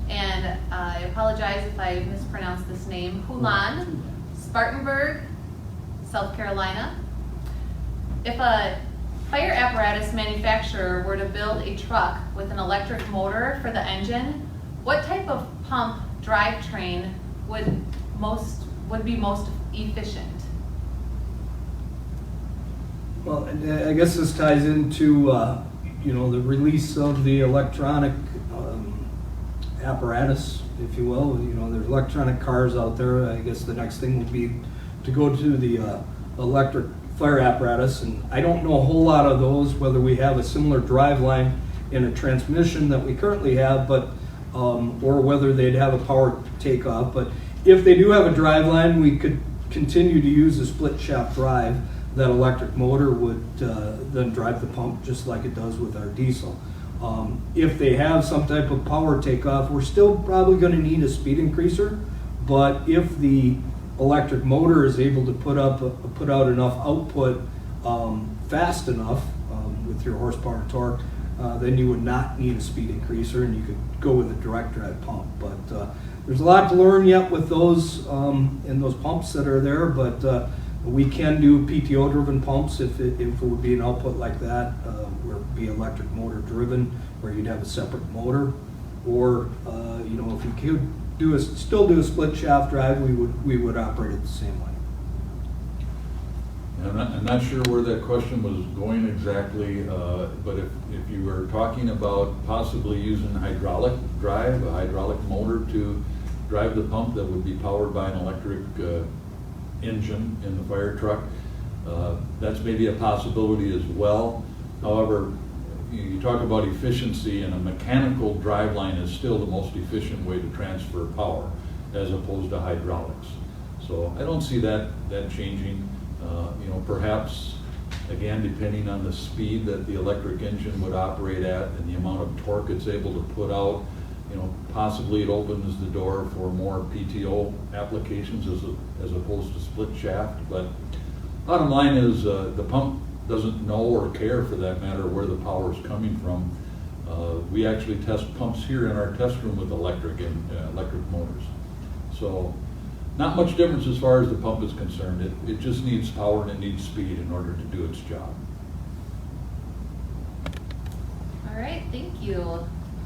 and I apologize if I mispronounce this name, Hulan, Spartanburg, South Carolina. If a fire apparatus manufacturer were to build a truck with an electric motor for the engine, what type of pump drivetrain would be most efficient? Well, I guess this ties into the release of the electronic apparatus, if you will. There's electronic cars out there. I guess the next thing would be to go to the electric fire apparatus, and I don't know a whole lot of those, whether we have a similar driveline in a transmission that we currently have, but or whether they'd have a power takeoff. But if they do have a driveline, we could continue to use a split shaft drive. That electric motor would then drive the pump just like it does with our diesel. If they have some type of power takeoff, we're still probably going to need a speed increaser, but if the electric motor is able to put out enough output fast enough with your horsepower and torque, then you would not need a speed increaser, and you could go with a direct drive pump. But there's a lot to learn yet with those in those pumps that are there, but we can do PTO driven pumps if it would be an output like that, where it would be electric motor driven, where you'd have a separate motor, or if you could still do a split shaft drive, we would operate it the same way. I'm not sure where that question was going exactly, but if you were talking about possibly using hydraulic drive, a hydraulic motor to drive the pump that would be powered by an electric engine in the fire truck, that's maybe a possibility as well. However, you talk about efficiency, and a mechanical driveline is still the most efficient way to transfer power as opposed to hydraulics. So I don't see that changing. Perhaps, again, depending on the speed that the electric engine would operate at and the amount of torque it's able to put out, possibly it opens the door for more PTO applications as opposed to split shaft. But bottom line is the pump doesn't know or care, for that matter, where the power is coming from. We actually test pumps here in our test room with electric motors. So not much difference as far as the pump is concerned. It just needs power and it needs speed in order to do its job. All right, thank you.